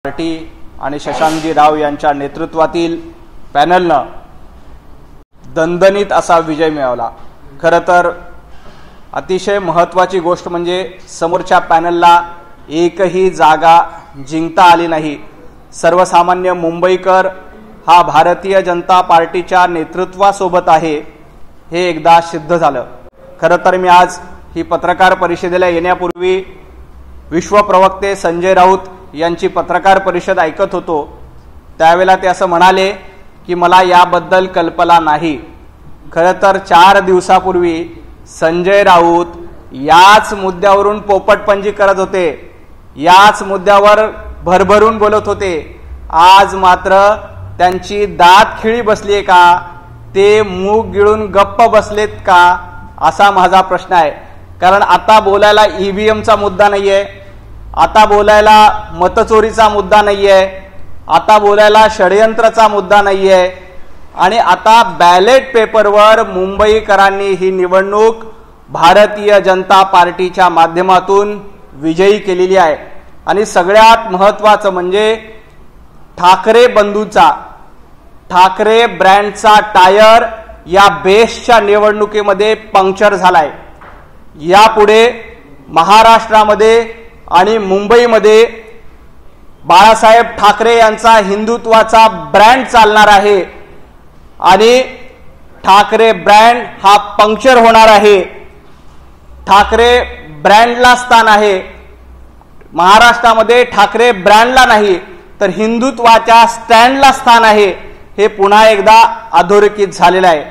Party आणि शशांकजी राव यांच्या नेतृत्वातील पॅनलनं दणदणीत असा विजय मिळवला। खरं तर अतिशय महत्त्वाची गोष्ट म्हणजे समोरच्या पॅनलला एकही जागा जिंकता आली नाही। सर्वसामान्य मुंबईकर हा भारतीय जनता पार्टीच्या नेतृत्वासोबत आहे हे एकदा सिद्ध झालं। खरं तर मी आज ही पत्रकार परिषदेला येण्यापूर्वी विश्वप्रवक्ते संजय राऊत यांची पत्रकार परिषद ऐकत होतो। त्यावेळेला ते असं म्हणाले की मला याबद्दल कल्पना नाही। खरं तर 4 दिवसापूर्वी संजय राऊत याच मुद्द्यावरून पोपटपंजी करत होते, याच मुद्द्यावर भरभरून बोलत होते। आज मात्र त्यांची दात खिळी बसलीये का, ते मूग गिळून गप्प बसलेत का, असा माझा प्रश्न आहे। कारण आता बोलायला ईव्हीएमचा मुद्दा नाहीये, आता बोलायला मतचोरीचा मुद्दा नाहीये, आता बोलायला षडयंत्राचा मुद्दा नाहीये आणि आता बॅलेट पेपरवर मुंबईकरांनी ही निवडणूक भारतीय जनता पार्टीच्या माध्यमातून विजयी केलेली आहे। आणि सगळ्यात महत्त्वाचं म्हणजे ठाकरे बंधूचा, ठाकरे ब्रँडचा टायर या बेस्टच्या निवडणुकीमध्ये पंक्चर झालाय। यापुढे महाराष्ट्रामध्ये आणि मुंबईमध्ये बाळासाहेब ठाकरे यांचा हिंदुत्वाचा ब्रँड चालणार आहे आणि ठाकरे ब्रँड हा पंक्चर होणार आहे। ठाकरे ब्रँडला स्थान आहे महाराष्ट्रामध्ये, ठाकरे ब्रँडला नाही तर हिंदुत्वाच्या स्टँडला स्थान आहे, हे पुन्हा एकदा अधोरेखित झालेलं आहे।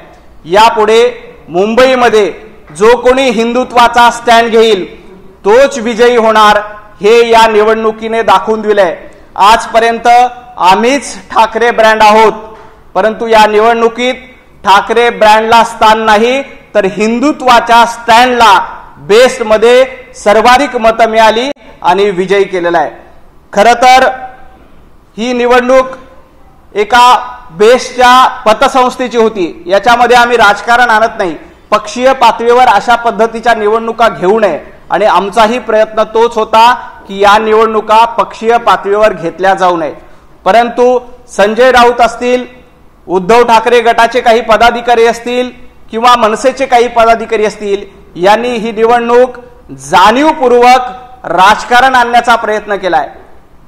यापुढे मुंबईमध्ये जो कोणी हिंदुत्वाचा स्टँड घेईल तोच विजयी होणार, हे या निवडणुकीने दाखवून दिलंय। आजपर्यंत आम्हीच ठाकरे ब्रँड आहोत, परंतु या निवडणुकीत ठाकरे ब्रँडला स्थान नाही तर हिंदुत्वाच्या स्टँडला बेस्टमध्ये सर्वाधिक मतं मिळाली आणि विजयी केलेला आहे। खरं तर ही निवडणूक एका बेस्टच्या पतसंस्थेची होती। याच्यामध्ये आम्ही राजकारण आणत नाही, पक्षीय पातळीवर अशा पद्धतीच्या निवडणुका घेऊ नये आणि आमचाही प्रयत्न तोच होता की या निवडणुका पक्षीय पातळीवर घेतल्या जाऊ नये। परंतु संजय राऊत असतील, उद्धव ठाकरे गटाचे काही पदाधिकारी असतील किंवा मनसेचे काही पदाधिकारी असतील, यांनी ही निवडणूक जाणीवपूर्वक राजकारण आणण्याचा प्रयत्न केलाय।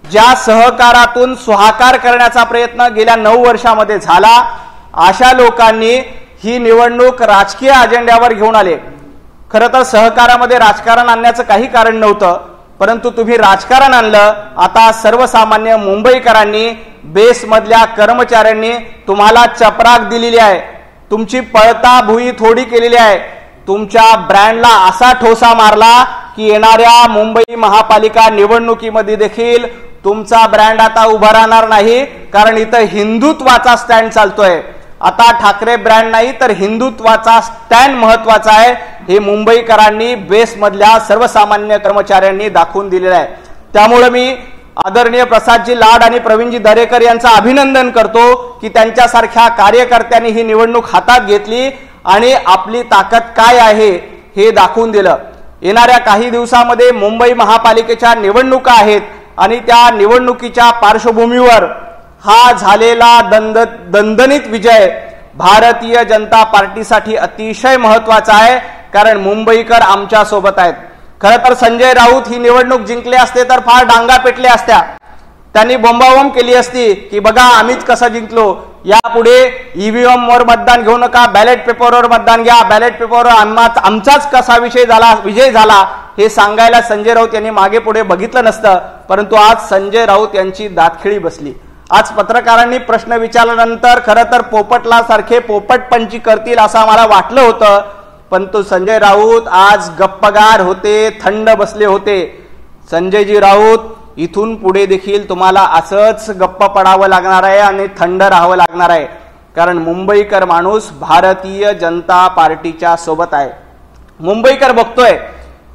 ज्या सहकारातून सुहाकार करण्याचा प्रयत्न गेल्या 9 वर्षामध्ये झाला, अशा लोकांनी ही निवडणूक राजकीय अजेंड्यावर घेऊन आले। खरं तर सहकारामध्ये राजकारण आणण्याचं काही कारण नव्हतं, परंतु तुम्ही राजकारण आणलं। आता सर्वसामान्य मुंबईकरांनी, बेसमधल्या कर्मचाऱ्यांनी तुम्हाला चपराक दिलेली आहे, तुमची पळता भुई थोडी केलेली आहे, तुमच्या ब्रँडला असा ठोसा मारला की येणाऱ्या मुंबई महापालिका निवडणुकीमध्ये देखील तुमचा ब्रँड आता उभा राहणार नाही, कारण इथं हिंदुत्वाचा स्टँड चालतोय। आता ठाकरे ब्रँड नाही तर हिंदुत्वाचा स्टँड महत्वाचा आहे, हे मुंबईकरांनी, बेसमधल्या सर्वसामान्य कर्मचाऱ्यांनी दाखवून दिलेलं आहे। त्यामुळे मी आदरणीय प्रसादजी लाड आणि प्रवीणजी दरेकर यांचं अभिनंदन करतो की त्यांच्यासारख्या कार्यकर्त्यांनी ही निवडणूक हातात घेतली आणि आपली ताकद काय आहे हे दाखवून दिलं। येणाऱ्या काही दिवसामध्ये मुंबई महापालिकेच्या निवडणुका आहेत आणि त्या निवडणुकीच्या पार्श्वभूमीवर हा झालेला दणदणीत विजय भारतीय जनता पार्टीसाठी अतिशय महत्वाचा आहे, कारण मुंबईकर आमच्या सोबत आहेत। खरं तर संजय राऊत ही निवडणूक जिंकले असते तर फार डांगा पेटल्या असत्या, त्यांनी बोंबाबोंब केली असती की बघा आम्हीच कसं जिंकलो, यापुढे ईव्हीएम वर मतदान घेऊ नका, बॅलेट पेपरवर मतदान घ्या, बॅलेट पेपरवर आमचाच कसा विजय झाला हे सांगायला संजय राऊत यांनी मागे पुढे बघितलं नसतं। परंतु आज संजय राऊत यांची दातखिळी बसली। आज पत्रकारांनी प्रश्न विचारल्यानंतर खरं तर पोपटला सारखे पोपटपंची करतील असं आम्हाला वाटलं होतं, परंतु संजय राऊत आज गप्पगार होते, थंड बसले होते। संजयजी राऊत, इथून पुढे देखील तुम्हाला असंच गप्प पडावं लागणार आहे आणि थंड राहावं लागणार आहे, कारण मुंबईकर माणूस भारतीय जनता पार्टीच्या सोबत आहे। मुंबईकर बघतोय,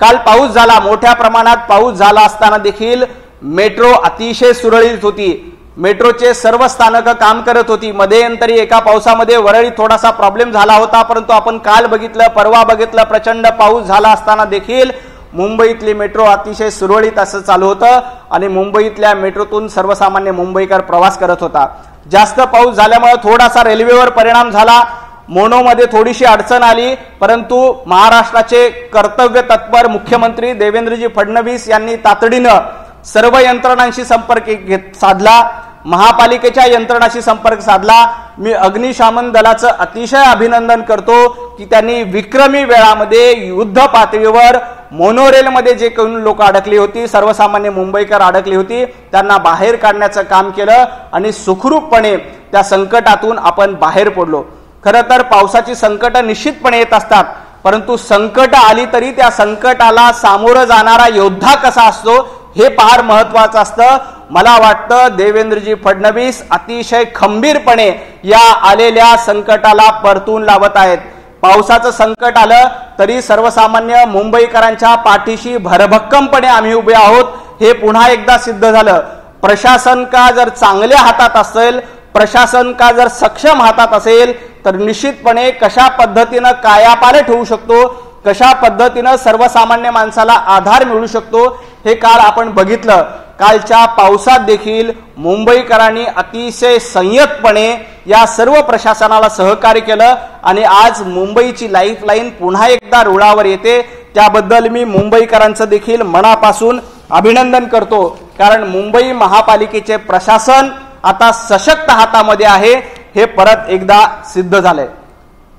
काल पाऊस झाला, मोठ्या प्रमाणात पाऊस झाला असताना देखील मेट्रो अतिशय सुरळीत होती, मेट्रोचे सर्व स्थानक काम करत होती। मध्यंतरी एका पावसामध्ये वरळी थोडासा प्रॉब्लेम झाला होता, परंतु आपण काल बघितलं, परवा बघितलं, प्रचंड पाऊस झाला असताना देखील मुंबईतली मेट्रो अतिशय सुरळीत असं चालू होतं आणि मुंबईतल्या मेट्रोतून सर्वसामान्य मुंबईकर प्रवास करत होता. जास्त पाऊस झाल्यामुळे थोडासा रेल्वेवर परिणाम झाला, मोनोमध्ये थोडीशी अडचण आली, परंतु महाराष्ट्राचे कर्तव्य तत्पर मुख्यमंत्री देवेंद्रजी फडणवीस यांनी तातडीनं सर्व यंत्रणांशी संपर्क साधला, महापालिकेच्या यंत्रणांशी संपर्क साधला. मी अग्निशमन दलाचं अतिशय अभिनंदन करतो की त्यांनी विक्रमी वेळामध्ये युद्ध पातळीवर मोनोरेलमध्ये जे काही लोक अडकली होती, सर्वसामान्य मुंबईकर अडकली होती, त्यांना बाहेर काढण्याचं काम केलं आणि सुखरूपपणे त्या संकटातून आपण बाहेर पडलो. खरं तर पावसाची संकट निश्चितपणे येत असतात, परंतु संकट आली तरी त्या संकटाला सामोरं जाणारा योद्धा कसा असतो हे फार महत्वाचं असतं. मला वाटतं देवेंद्रजी फडणवीस अतिशय खंबीरपणे या आलेल्या संकटाला परतून लावत आहेत. पावसाचं संकट आलं तरी सर्वसामान्य मुंबईकरांच्या पाठीशी भरभक्कमपणे आम्ही उभे आहोत हे पुन्हा एकदा सिद्ध झालं. प्रशासन का जर चांगल्या हातात असेल, प्रशासन का जर सक्षम हातात असेल तर निश्चितपणे कशा पद्धतीनं कायापालट होऊ शकतो, कशा पद्धतीनं सर्वसामान्य माणसाला आधार मिळू शकतो हे काल आपण बघितलं. कालच्या पावसात देखील मुंबईकरांनी अतिशय संयतपणे या सर्व प्रशासनाला सहकार्य केलं आणि आज मुंबईची लाईफलाईन पुन्हा एकदा रुळावर येते. त्याबद्दल मी मुंबईकरांचं देखील मनापासून अभिनंदन करतो, कारण मुंबई महापालिकेचे प्रशासन आता सशक्त हातामध्ये आहे हे परत एकदा सिद्ध झालंय.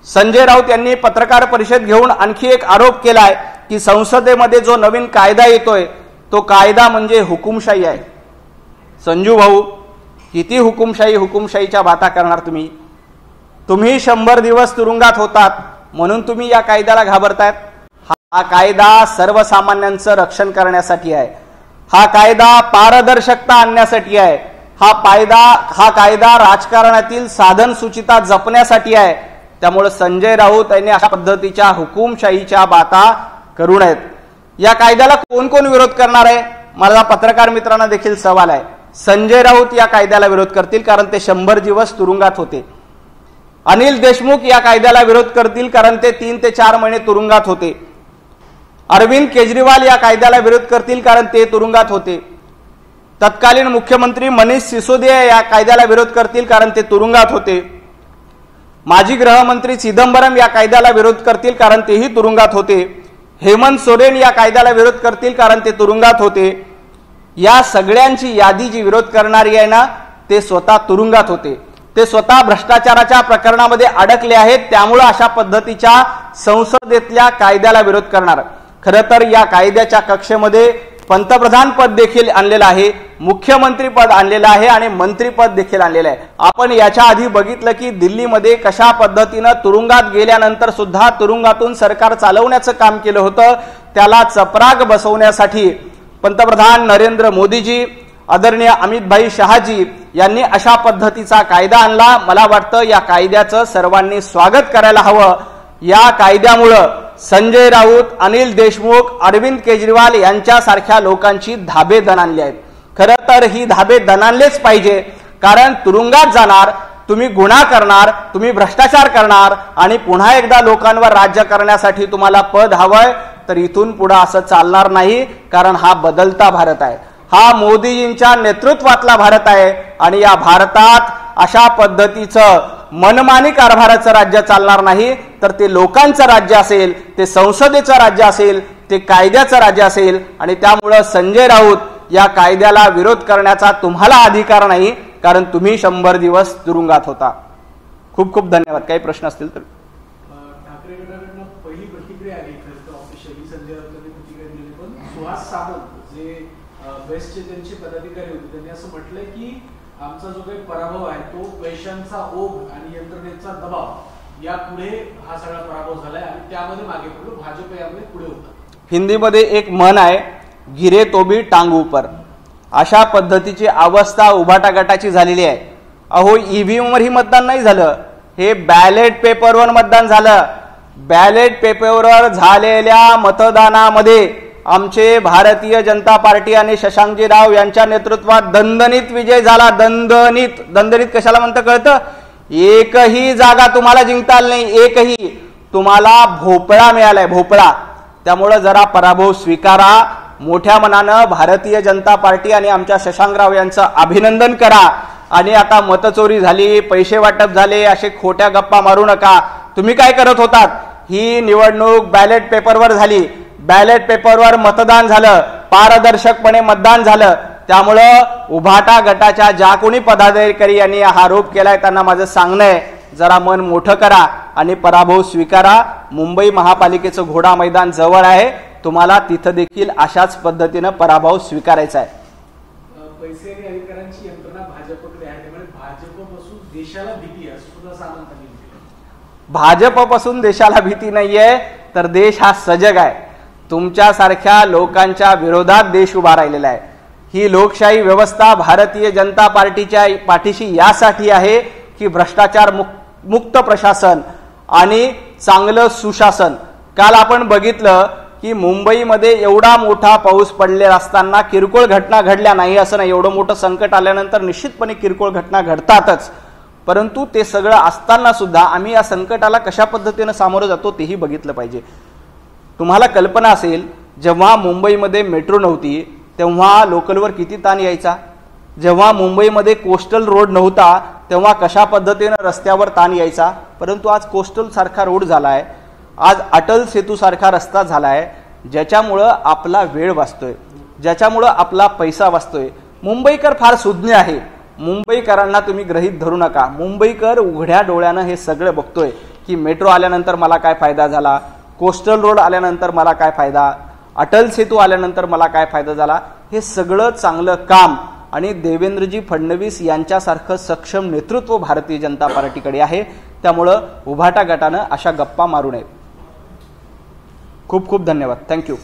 संजय राऊत यांनी पत्रकार परिषद घेऊन आणखी एक आरोप केलाय की संसदेमध्ये जो नवीन कायदा येतोय तो कायदा म्हणजे हुकुमशाही आहे. संजू भाऊ, किती हुकुमशाहीच्या बाता करणार तुम्ही? तुम्ही 100 दिवस तुरुंगात होतात म्हणून तुम्ही या कायद्याला घाबरतायत. हा कायदा सर्वसामान्यांचं रक्षण करण्यासाठी आहे, हा कायदा पारदर्शकता आणण्यासाठी आहे, हा कायदा राजकारणातील साधन सुचिता जपण्यासाठी आहे. त्यामुळे संजय राऊत यांनी अशा पद्धतीच्या हुकुमशाहीच्या बाता करू नयेत. या कायद्याला कोण कोण विरोध करणार आहे? मला पत्रकार मित्रांना देखील सवाल आहे. संजय राऊत या कायद्याला विरोध करतील कारण ते 100 दिवस तुरुंगात होते. अनिल देशमुख या कायद्याला विरोध करतील कारण ते 3 ते 4 महिने तुरुंगात होते. अरविंद केजरीवाल या कायद्याला विरोध करतील कारण ते तुरुंगात होते. तत्कालीन मुख्यमंत्री मनीष सिसोदिया या कायद्याला विरोध करतील कारण ते तुरुंगात होते. माजी गृहमंत्री चिदंबरम या कायद्याला विरोध करतील कारण तेही तुरुंगात होते. हेमंत सोरेन या कायद्याला विरोध करतील कारण ते तुरुंगात होते. या सगळ्यांची यादी जी विरोध करणारी आहे ना, ते स्वतः तुरुंगात होते, ते स्वतः भ्रष्टाचाराच्या प्रकरणामध्ये अडकले आहेत. त्यामुळे अशा पद्धतीच्या संसदेतल्या कायद्याला विरोध करणार. खरं तर या कायद्याच्या कक्षेमध्ये पंतप्रधान पद देखील आणलेलं आहे, मुख्यमंत्री पद आणलेलं आहे आणि मंत्रीपद देखील आणलेलं आहे. आपण याच्या आधी बघितलं की दिल्लीमध्ये कशा पद्धतीनं तुरुंगात गेल्यानंतर सुद्धा तुरुंगातून सरकार चालवण्याचं काम केलं होतं. त्याला चपराक बसवण्यासाठी पंतप्रधान नरेंद्र मोदीजी, आदरणीय अमितभाई शहाजी यांनी अशा पद्धतीचा कायदा आणला. मला वाटतं या कायद्याचं सर्वांनी स्वागत करायला हवं. या कायद्यामुळं संजय राऊत, अनिल देशमुख, अरविंद केजरीवाल यांच्यासारख्या लोकांची धाबे दणाणली आहेत. खरं तर ही धाबे दणाणलेच पाहिजे, कारण तुरुंगात जाणार, तुम्ही गुन्हा करणार, तुम्ही भ्रष्टाचार करणार आणि पुन्हा एकदा लोकांवर राज्य करण्यासाठी तुम्हाला पद हवंय, तर इथून पुढे असं चालणार नाही. कारण हा बदलता भारत आहे, हा मोदीजींच्या नेतृत्वातला भारत आहे आणि या भारतात अशा पद्धतीचं मनमानी कारभाराचं राज्य चालणार नाही, तर ते लोकांचं राज्य असेल, ते संसदेचं राज्य असेल, ते कायद्याचं राज्य असेल. आणि त्यामुळं संजय राऊत या कायद्याला विरोध करण्याचा तुम्हाला अधिकार नाही, कारण तुम्ही 100 दिवस तुरुंगात होता. खूप खूप धन्यवाद. काही प्रश्न असतील तर. ठाकरे गटाकडून पहिली प्रतिक्रिया आली, ऑफिशियली संजय राऊतांनी प्रतिक्रिया दिली, पण सुहास सामंत जे बेस्टचे त्यांचे पदाधिकारी होते त्यांनी असं म्हटलंय की आमचा जो काही पराभव आहे तो पैशांचा ओघ आणि यंत्रणेचा दबाव यापुढे हा सगळा पराभव झालाय आणि त्यामध्ये मागे पडलो, भाजप यामध्ये पुढे होता. हिंदीमध्ये एक म्हण आहे, गिरे तो भी टांग ऊपर. अशा पद्धतीची अवस्था उभाटा गटाची झालेली आहे. अहो, ईव्हीएम वर ही मतदान नाही झालं, हे बॅलेट पेपरवर मतदान झालं. बॅलेट पेपरवर झालेल्या मतदानामध्ये आमचे भारतीय जनता पार्टी आणि शशांकजी राव यांच्या नेतृत्वात दणदणीत विजय झाला. दणदणीत कशाला म्हणतं कळतं? एकही जागा तुम्हाला जिंकता आली नाही, एकही. तुम्हाला भोपळा मिळालाय, भोपळा. त्यामुळे जरा पराभव स्वीकारा, मोठ्या मनानं भारतीय जनता पार्टी आणि आमच्या शशांकराव यांचं अभिनंदन करा आणि आता मतचोरी झाली, पैसे वाटप झाले असे खोट्या गप्पा मारू नका. तुम्ही काय करत होतात? ही निवडणूक बॅलेट पेपरवर झाली, बॅलेट पेपरवर मतदान झालं, पारदर्शकपणे मतदान झालं. त्यामुळं उभाटा गटाच्या ज्या कोणी पदाधिकारी यांनी हा आरोप केलाय त्यांना माझं सांगणं आहे, जरा मन मोठं करा आणि पराभव स्वीकारा. मुंबई महापालिकेचं घोडा मैदान जवळ आहे, तुम्हाला तिथं देखील अशाच पद्धतीनं पराभव स्वीकारायचा आहे. पैसे आणि अधिकारांची यंत्रणा भाजपकडे आहे, त्यामुळे भाजपपासून देशाला भीती आहे असं सुद्धा सामंत यांनी म्हटलं. भाजपपासून देशाला भीती नाहीये, तर देश हा सजग आहे. तुमच्यासारख्या लोकांच्या विरोधात देश उभा राहिलेला आहे. ही लोकशाही व्यवस्था भारतीय जनता पार्टीच्या पाठीशी यासाठी आहे की भ्रष्टाचार मुक्त प्रशासन आणि चांगलं सुशासन. काल आपण बघितलं की मुंबईमध्ये एवढा मोठा पाऊस पडलेला असताना किरकोळ घटना घडल्या नाही असं नाही, एवढं मोठं संकट आल्यानंतर निश्चितपणे किरकोळ घटना घडतातच, परंतु ते सगळं असताना सुद्धा आम्ही या संकटाला कशा पद्धतीनं सामोरं जातो तेही बघितलं पाहिजे. तुम्हाला कल्पना असेल, जेव्हा मुंबईमध्ये मेट्रो नव्हती तेव्हा लोकलवर किती ताण यायचा. जेव्हा मुंबईमध्ये कोस्टल रोड नव्हता तेव्हा कशा पद्धतीनं रस्त्यावर ताण यायचा. परंतु आज कोस्टल सारखा रोड झालाय, आज अटल सेतू सारखा रस्ता झालाय, ज्याच्यामुळं आपला वेळ वाचतोय, ज्याच्यामुळं आपला पैसा वाचतोय. मुंबईकर फार सुज्ञ आहे. मुंबईकरांना तुम्ही गृहीत धरू नका. मुंबईकर उघड्या डोळ्यानं हे सगळं बघतोय की मेट्रो आल्यानंतर मला काय फायदा झाला, कोस्टल रोड आल्यानंतर मला काय फायदा, अटल सेतू आल्यानंतर मला काय फायदा झाला. हे सगळं चांगलं काम आणि देवेंद्रजी फडणवीस यांच्यासारखं सक्षम नेतृत्व भारतीय जनता पार्टीकडे आहे. त्यामुळं उभाटा गटानं अशा गप्पा मारू नये. खूप खूप धन्यवाद. थँक्यू.